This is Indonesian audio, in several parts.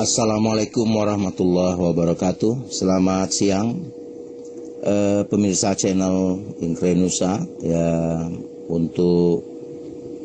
Assalamualaikum warahmatullahi wabarakatuh. Selamat siang pemirsa channel Inkrenusa ya, untuk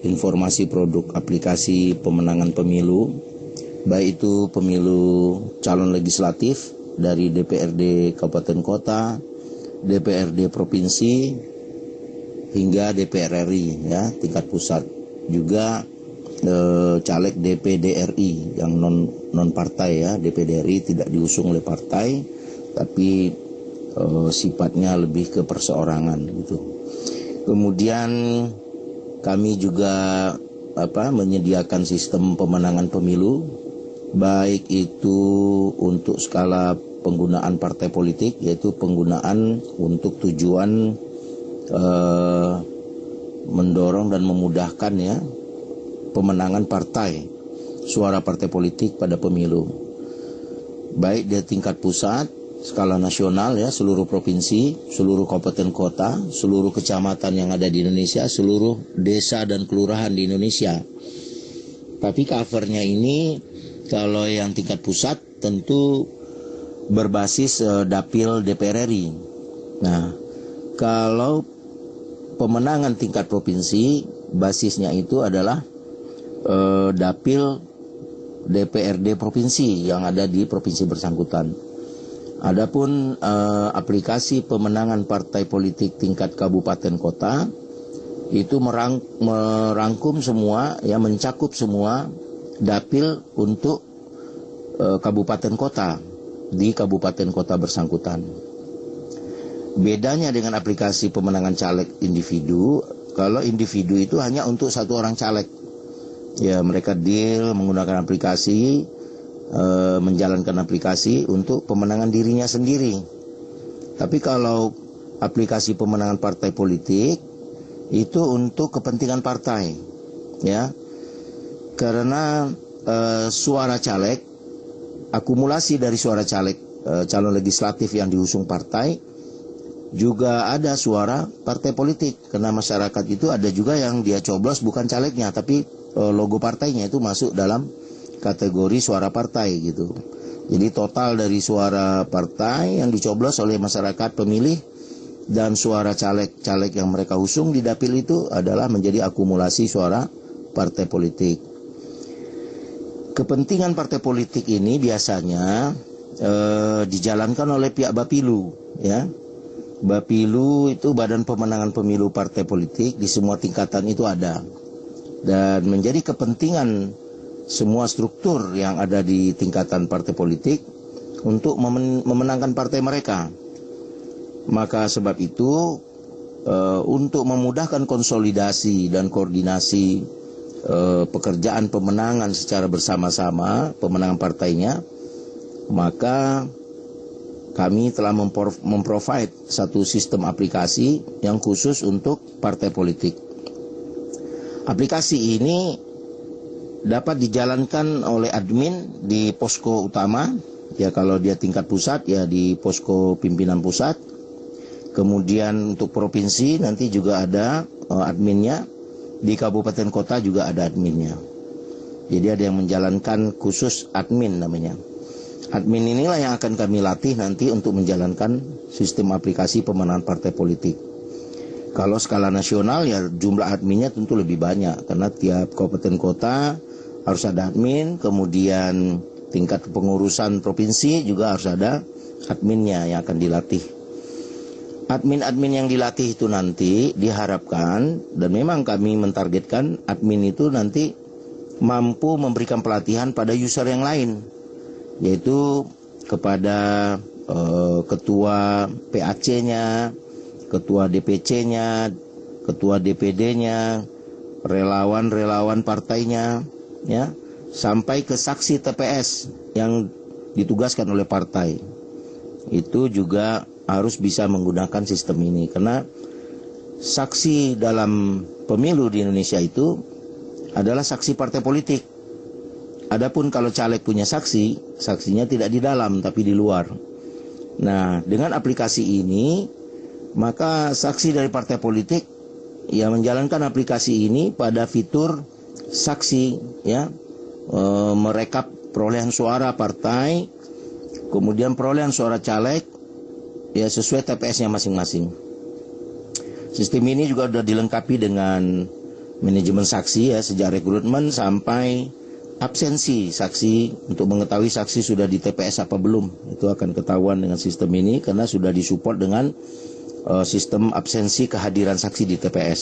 informasi produk aplikasi pemenangan pemilu, baik itu pemilu calon legislatif dari DPRD Kabupaten Kota, DPRD Provinsi hingga DPR RI ya, tingkat pusat, juga caleg DPD RI yang non partai ya. DPD RI tidak diusung oleh partai, tapi sifatnya lebih ke perseorangan gitu. Kemudian kami juga menyediakan sistem pemenangan pemilu, baik itu untuk skala penggunaan partai politik, yaitu penggunaan untuk tujuan mendorong dan memudahkan ya pemenangan partai, suara partai politik pada pemilu, baik di tingkat pusat, skala nasional ya, seluruh provinsi, seluruh kabupaten kota, seluruh kecamatan yang ada di Indonesia, seluruh desa dan kelurahan di Indonesia. Tapi covernya ini kalau yang tingkat pusat tentu berbasis dapil DPR RI. Nah, kalau pemenangan tingkat provinsi, basisnya itu adalah dapil DPRD provinsi yang ada di provinsi bersangkutan. Adapun aplikasi pemenangan partai politik tingkat kabupaten kota itu merangkum semua ya, mencakup semua dapil untuk kabupaten kota di kabupaten kota bersangkutan. Bedanya dengan aplikasi pemenangan caleg individu, kalau individu itu hanya untuk satu orang caleg. Ya, mereka deal menggunakan aplikasi, menjalankan aplikasi untuk pemenangan dirinya sendiri. Tapi kalau aplikasi pemenangan partai politik itu untuk kepentingan partai, ya, karena suara caleg, akumulasi dari suara caleg calon legislatif yang diusung partai, juga ada suara partai politik, karena masyarakat itu ada juga yang dia coblos bukan calegnya tapi logo partainya itu masuk dalam kategori suara partai gitu. Jadi total dari suara partai yang dicoblos oleh masyarakat pemilih dan suara caleg-caleg yang mereka usung di dapil itu adalah menjadi akumulasi suara partai politik. Kepentingan partai politik ini biasanya dijalankan oleh pihak Bapilu ya. Bapilu itu Badan Pemenangan Pemilu Partai Politik, di semua tingkatan itu ada. Dan menjadi kepentingan semua struktur yang ada di tingkatan partai politik untuk memenangkan partai mereka. Maka sebab itu untuk memudahkan konsolidasi dan koordinasi pekerjaan pemenangan secara bersama-sama, pemenangan partainya, maka kami telah memprovide satu sistem aplikasi yang khusus untuk partai politik. Aplikasi ini dapat dijalankan oleh admin di posko utama, ya kalau dia tingkat pusat ya di posko pimpinan pusat. Kemudian untuk provinsi nanti juga ada adminnya, di kabupaten kota juga ada adminnya. Jadi ada yang menjalankan khusus admin namanya. Admin inilah yang akan kami latih nanti untuk menjalankan sistem aplikasi pemenangan partai politik. Kalau skala nasional ya jumlah adminnya tentu lebih banyak, karena tiap kabupaten kota harus ada admin, kemudian tingkat pengurusan provinsi juga harus ada adminnya yang akan dilatih. Admin-admin yang dilatih itu nanti diharapkan, dan memang kami mentargetkan admin itu nanti mampu memberikan pelatihan pada user yang lain, yaitu kepada ketua PAC-nya, ketua DPC-nya, ketua DPD-nya, relawan-relawan partainya, ya, sampai ke saksi TPS yang ditugaskan oleh partai. Itu juga harus bisa menggunakan sistem ini, karena saksi dalam pemilu di Indonesia itu adalah saksi partai politik. Adapun kalau caleg punya saksi, saksinya tidak di dalam tapi di luar. Nah, dengan aplikasi ini maka saksi dari partai politik ya menjalankan aplikasi ini pada fitur saksi, ya, merekap perolehan suara partai, kemudian perolehan suara caleg, ya sesuai TPS-nya masing-masing. Sistem ini juga sudah dilengkapi dengan manajemen saksi, ya, sejak rekrutmen sampai absensi saksi, untuk mengetahui saksi sudah di TPS apa belum. Itu akan ketahuan dengan sistem ini karena sudah disupport dengan sistem absensi kehadiran saksi di TPS,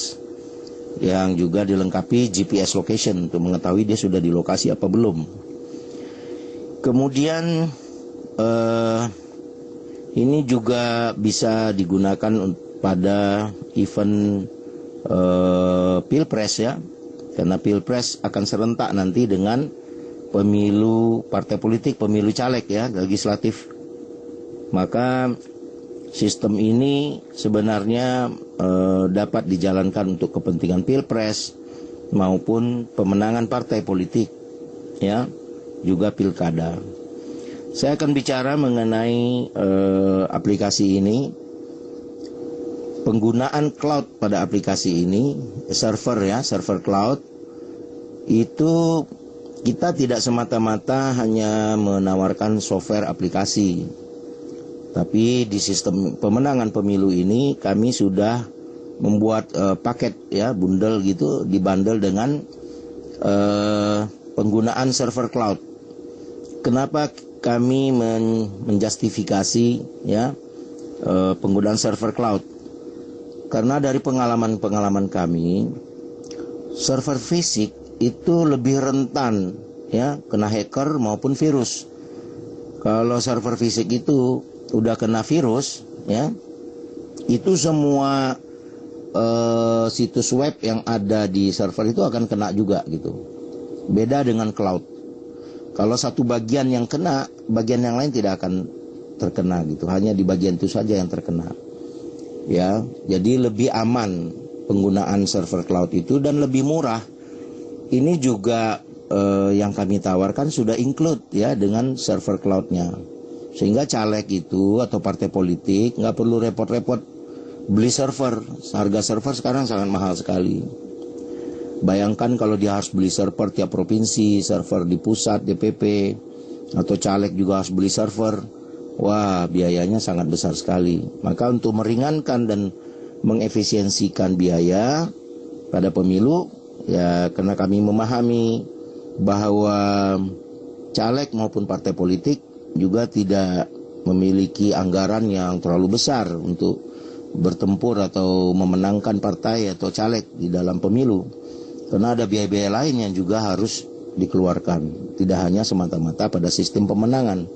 yang juga dilengkapi GPS location untuk mengetahui dia sudah di lokasi apa belum. Kemudian ini juga bisa digunakan pada event Pilpres, ya, karena Pilpres akan serentak nanti dengan pemilu partai politik, pemilu caleg, ya, legislatif. Maka sistem ini sebenarnya dapat dijalankan untuk kepentingan Pilpres maupun pemenangan partai politik, ya, juga pilkada. Saya akan bicara mengenai aplikasi ini, penggunaan cloud pada aplikasi ini, server, ya, server cloud. Itu kita tidak semata-mata hanya menawarkan software aplikasi, tapi di sistem pemenangan pemilu ini kami sudah membuat paket, ya, bundle gitu, dibundle dengan penggunaan server cloud. Kenapa kami menjustifikasi, ya, penggunaan server cloud? Karena dari pengalaman-pengalaman kami, server fisik itu lebih rentan, ya, kena hacker maupun virus. Kalau server fisik itu udah kena virus, ya, itu semua situs web yang ada di server itu akan kena juga gitu. Beda dengan cloud. Kalau satu bagian yang kena, bagian yang lain tidak akan terkena gitu. Hanya di bagian itu saja yang terkena. Ya, jadi lebih aman penggunaan server cloud itu dan lebih murah. Ini juga yang kami tawarkan sudah include, ya, dengan server cloudnya. Sehingga caleg itu atau partai politik nggak perlu repot-repot beli server. Harga server sekarang sangat mahal sekali. Bayangkan kalau dia harus beli server tiap provinsi, server di pusat, DPP, atau caleg juga harus beli server. Wah, biayanya sangat besar sekali. Maka untuk meringankan dan mengefisiensikan biaya pada pemilu, ya, karena kami memahami bahwa caleg maupun partai politik juga tidak memiliki anggaran yang terlalu besar untuk bertempur atau memenangkan partai atau caleg di dalam pemilu. Karena ada biaya-biaya lain yang juga harus dikeluarkan, tidak hanya semata-mata pada sistem pemenangan.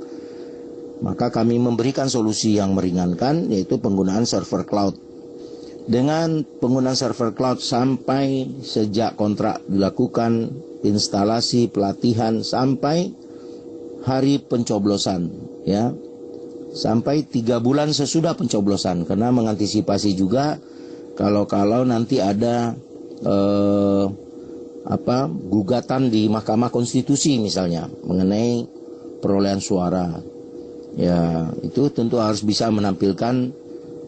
Maka kami memberikan solusi yang meringankan, yaitu penggunaan server cloud. Dengan penggunaan server cloud sampai sejak kontrak dilakukan, instalasi, pelatihan, sampai hari pencoblosan, ya, sampai 3 bulan sesudah pencoblosan, karena mengantisipasi juga kalau nanti ada gugatan di Mahkamah Konstitusi misalnya mengenai perolehan suara. Ya, itu tentu harus bisa menampilkan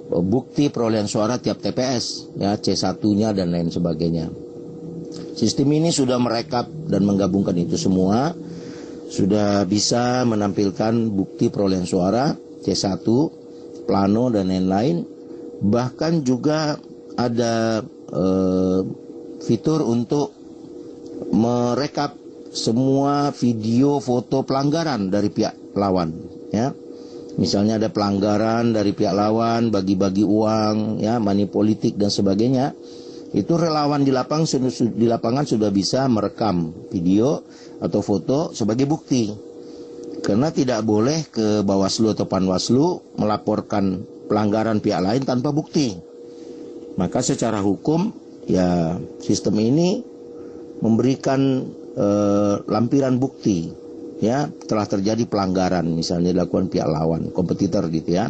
bukti perolehan suara tiap TPS, ya, C1-nya dan lain sebagainya. Sistem ini sudah merekap dan menggabungkan itu semua, sudah bisa menampilkan bukti perolehan suara, C1, plano dan lain-lain. Bahkan juga ada fitur untuk merekap semua video foto pelanggaran dari pihak lawan, ya. Misalnya ada pelanggaran dari pihak lawan, bagi-bagi uang, ya, money politik dan sebagainya. Itu relawan di lapangan sudah bisa merekam video atau foto sebagai bukti. Karena tidak boleh ke Bawaslu atau Panwaslu melaporkan pelanggaran pihak lain tanpa bukti. Maka secara hukum, ya, sistem ini memberikan lampiran bukti, ya, telah terjadi pelanggaran misalnya dilakukan pihak lawan, kompetitor gitu, ya.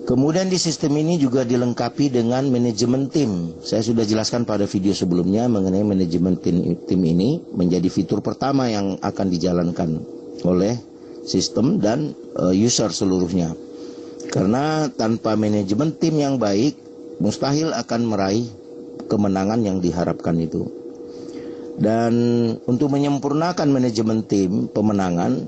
Kemudian di sistem ini juga dilengkapi dengan manajemen tim. Saya sudah jelaskan pada video sebelumnya mengenai manajemen tim ini menjadi fitur pertama yang akan dijalankan oleh sistem dan user seluruhnya. Karena tanpa manajemen tim yang baik, mustahil akan meraih kemenangan yang diharapkan itu. Dan untuk menyempurnakan manajemen tim pemenangan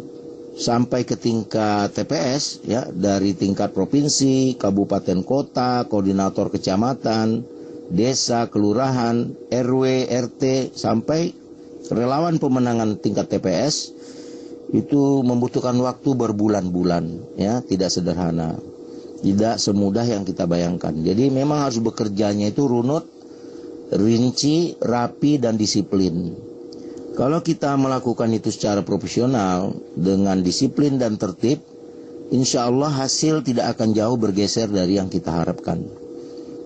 sampai ke tingkat TPS, ya, dari tingkat provinsi, kabupaten kota, koordinator kecamatan, desa, kelurahan, RW, RT, sampai relawan pemenangan tingkat TPS, itu membutuhkan waktu berbulan-bulan, ya, tidak sederhana, tidak semudah yang kita bayangkan. Jadi memang harus bekerjanya itu runut, rinci, rapi, dan disiplin. Kalau kita melakukan itu secara profesional dengan disiplin dan tertib, insya Allah hasil tidak akan jauh bergeser dari yang kita harapkan.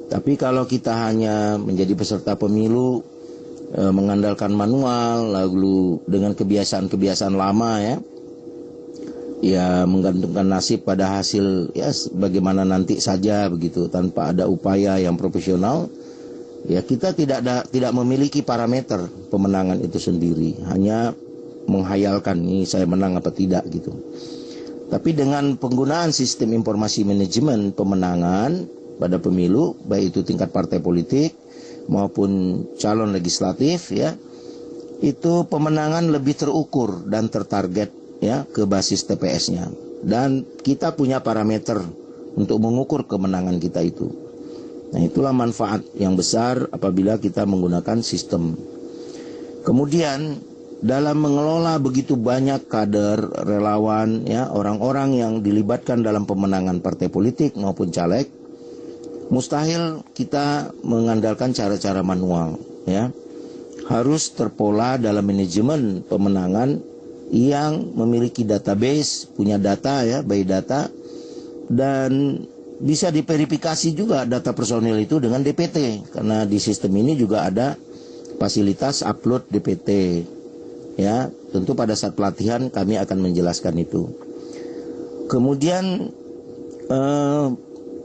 Tapi kalau kita hanya menjadi peserta pemilu, mengandalkan manual, lalu dengan kebiasaan-kebiasaan lama, ya menggantungkan nasib pada hasil, ya bagaimana nanti saja begitu, tanpa ada upaya yang profesional, ya kita tidak memiliki parameter pemenangan itu sendiri, hanya menghayalkan ini saya menang apa tidak gitu. Tapi dengan penggunaan sistem informasi manajemen pemenangan pada pemilu, baik itu tingkat partai politik maupun calon legislatif, ya, itu pemenangan lebih terukur dan tertarget, ya, ke basis TPS-nya. Dan kita punya parameter untuk mengukur kemenangan kita itu. Nah, itulah manfaat yang besar apabila kita menggunakan sistem. Kemudian dalam mengelola begitu banyak kader, relawan, ya, orang-orang yang dilibatkan dalam pemenangan partai politik maupun caleg, mustahil kita mengandalkan cara-cara manual, ya. Harus terpola dalam manajemen pemenangan yang memiliki database, punya data, ya, by data, dan bisa diverifikasi juga data personil itu dengan DPT, karena di sistem ini juga ada fasilitas upload DPT, ya. Tentu pada saat pelatihan kami akan menjelaskan itu. Kemudian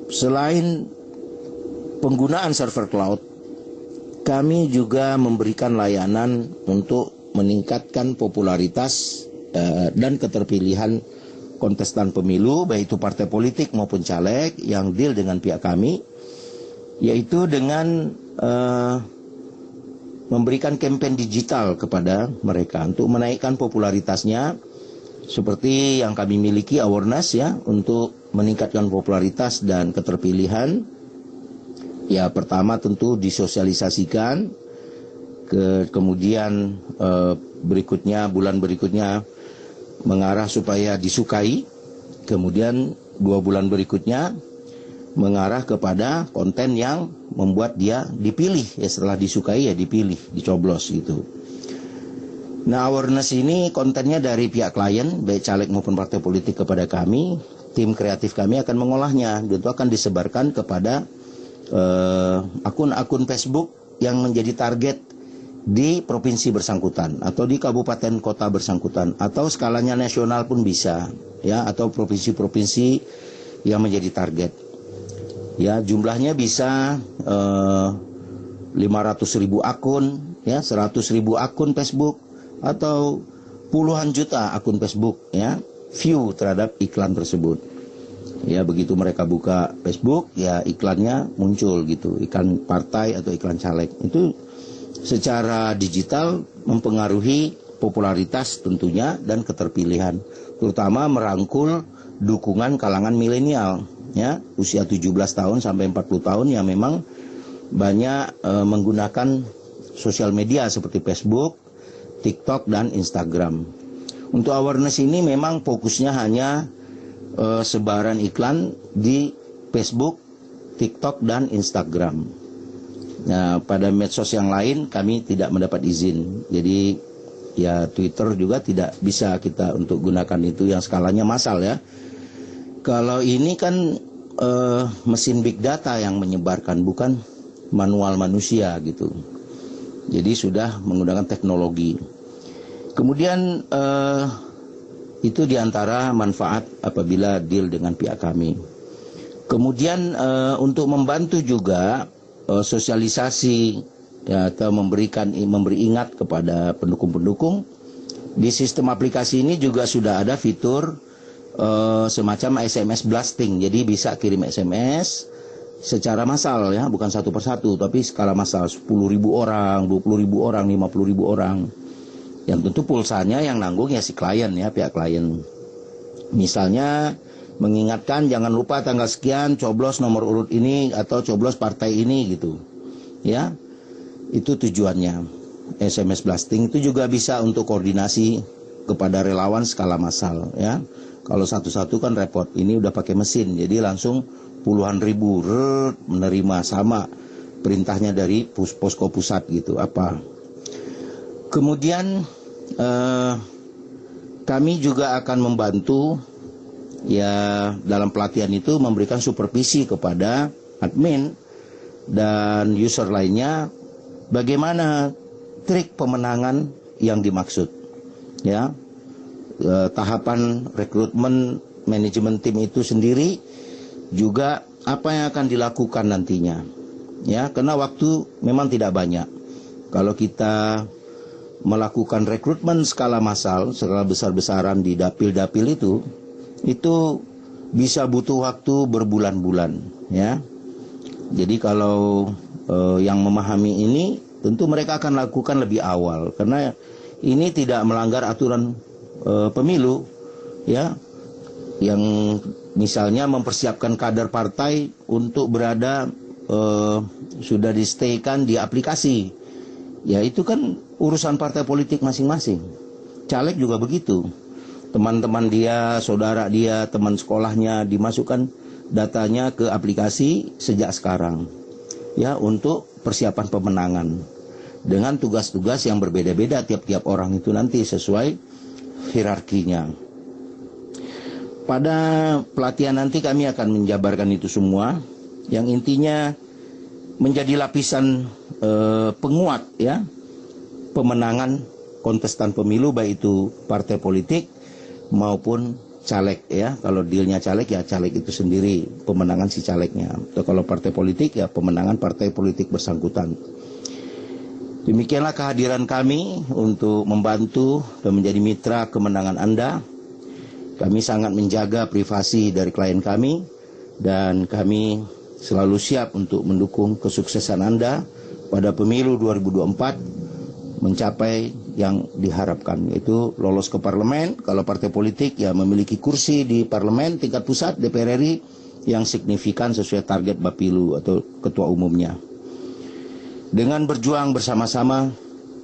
selain penggunaan server cloud, kami juga memberikan layanan untuk meningkatkan popularitas dan keterpilihan kontestan pemilu, baik itu partai politik maupun caleg yang deal dengan pihak kami, yaitu dengan memberikan campaign digital kepada mereka untuk menaikkan popularitasnya, seperti yang kami miliki awareness, ya, untuk meningkatkan popularitas dan keterpilihan. Ya, pertama tentu disosialisasikan, kemudian bulan berikutnya mengarah supaya disukai, kemudian 2 bulan berikutnya mengarah kepada konten yang membuat dia dipilih, ya, setelah disukai ya dipilih, dicoblos gitu. Nah, awareness ini kontennya dari pihak klien, baik caleg maupun partai politik kepada kami, tim kreatif kami akan mengolahnya, dan itu akan disebarkan kepada akun-akun Facebook yang menjadi target di provinsi bersangkutan atau di kabupaten kota bersangkutan, atau skalanya nasional pun bisa, ya, atau provinsi-provinsi yang menjadi target. Ya, jumlahnya bisa 500.000 akun, ya, 100.000 akun Facebook, atau puluhan juta akun Facebook, ya, view terhadap iklan tersebut. Ya, begitu mereka buka Facebook, ya iklannya muncul gitu, iklan partai atau iklan caleg. Itu secara digital mempengaruhi popularitas tentunya dan keterpilihan, terutama merangkul dukungan kalangan milenial, ya, usia 17 tahun sampai 40 tahun yang memang banyak menggunakan sosial media seperti Facebook, TikTok, dan Instagram. Untuk awareness ini memang fokusnya hanya sebaran iklan di Facebook, TikTok, dan Instagram. Nah, pada medsos yang lain kami tidak mendapat izin. Jadi ya Twitter juga tidak bisa kita untuk gunakan itu yang skalanya massal, ya. Kalau ini kan mesin big data yang menyebarkan, bukan manual manusia gitu. Jadi sudah menggunakan teknologi. Kemudian itu diantara manfaat apabila deal dengan pihak kami. Kemudian untuk membantu juga sosialisasi, ya, atau memberi ingat kepada pendukung-pendukung, di sistem aplikasi ini juga sudah ada fitur semacam SMS blasting. Jadi bisa kirim SMS secara massal ya, bukan satu persatu, tapi skala massal 10.000 orang, 20.000 orang, 50.000 orang. Yang tentu pulsanya yang nanggung ya si klien ya, pihak klien. Misalnya mengingatkan jangan lupa tanggal sekian coblos nomor urut ini atau coblos partai ini gitu. Ya. Itu tujuannya. SMS blasting itu juga bisa untuk koordinasi kepada relawan skala massal ya. Kalau satu-satu kan repot. Ini udah pakai mesin, jadi langsung puluhan ribu menerima sama perintahnya dari posko pusat gitu. Apa? Kemudian kami juga akan membantu ya dalam pelatihan itu memberikan supervisi kepada admin dan user lainnya bagaimana trik pemenangan yang dimaksud ya. Tahapan rekrutmen manajemen tim itu sendiri juga apa yang akan dilakukan nantinya ya, karena waktu memang tidak banyak. Kalau kita melakukan rekrutmen skala massal, skala besar-besaran di dapil-dapil itu bisa butuh waktu berbulan-bulan ya. Jadi kalau yang memahami ini tentu mereka akan lakukan lebih awal karena ini tidak melanggar aturan pemilu ya, yang misalnya mempersiapkan kader partai untuk berada sudah di-stay-kan di aplikasi. Ya itu kan urusan partai politik masing-masing. Caleg juga begitu. Teman-teman dia, saudara dia, teman sekolahnya dimasukkan datanya ke aplikasi sejak sekarang. Ya, untuk persiapan pemenangan. Dengan tugas-tugas yang berbeda-beda tiap-tiap orang itu nanti sesuai hierarkinya. Pada pelatihan nanti kami akan menjabarkan itu semua, yang intinya menjadi lapisan penguat ya pemenangan kontestan pemilu, baik itu partai politik maupun caleg ya. Kalau dealnya caleg ya caleg itu sendiri pemenangan si calegnya. Atau kalau partai politik ya pemenangan partai politik bersangkutan. Demikianlah kehadiran kami untuk membantu dan menjadi mitra kemenangan Anda. Kami sangat menjaga privasi dari klien kami dan kami selalu siap untuk mendukung kesuksesan Anda pada pemilu 2024 mencapai yang diharapkan, yaitu lolos ke parlemen. Kalau partai politik ya memiliki kursi di parlemen tingkat pusat DPR RI yang signifikan sesuai target Bapilu atau ketua umumnya. Dengan berjuang bersama-sama,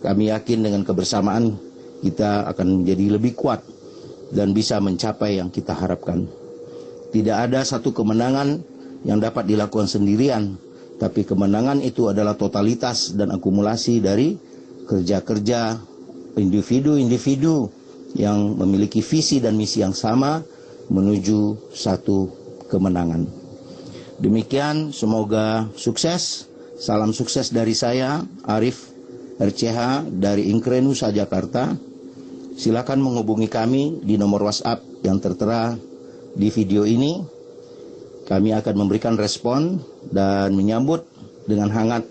kami yakin dengan kebersamaan kita akan menjadi lebih kuat dan bisa mencapai yang kita harapkan. Tidak ada satu kemenangan yang dapat dilakukan sendirian, tapi kemenangan itu adalah totalitas dan akumulasi dari kerja-kerja individu-individu yang memiliki visi dan misi yang sama menuju satu kemenangan. Demikian, semoga sukses. Salam sukses dari saya, Arif RCH dari Inkrenusa Jakarta. Silakan menghubungi kami di nomor WhatsApp yang tertera di video ini. Kami akan memberikan respon dan menyambut dengan hangat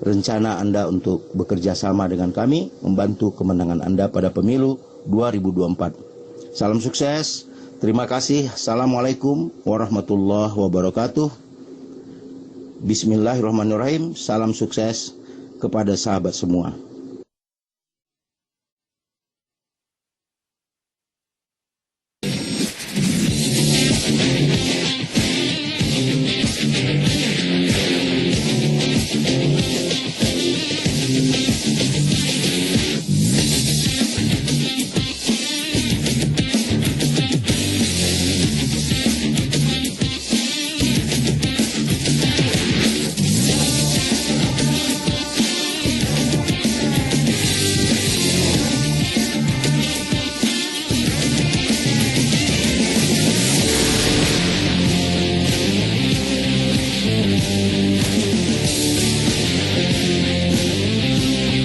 rencana Anda untuk bekerja sama dengan kami, membantu kemenangan Anda pada pemilu 2024. Salam sukses, terima kasih. Assalamualaikum warahmatullahi wabarakatuh. Bismillahirrahmanirrahim. Salam sukses kepada sahabat semua.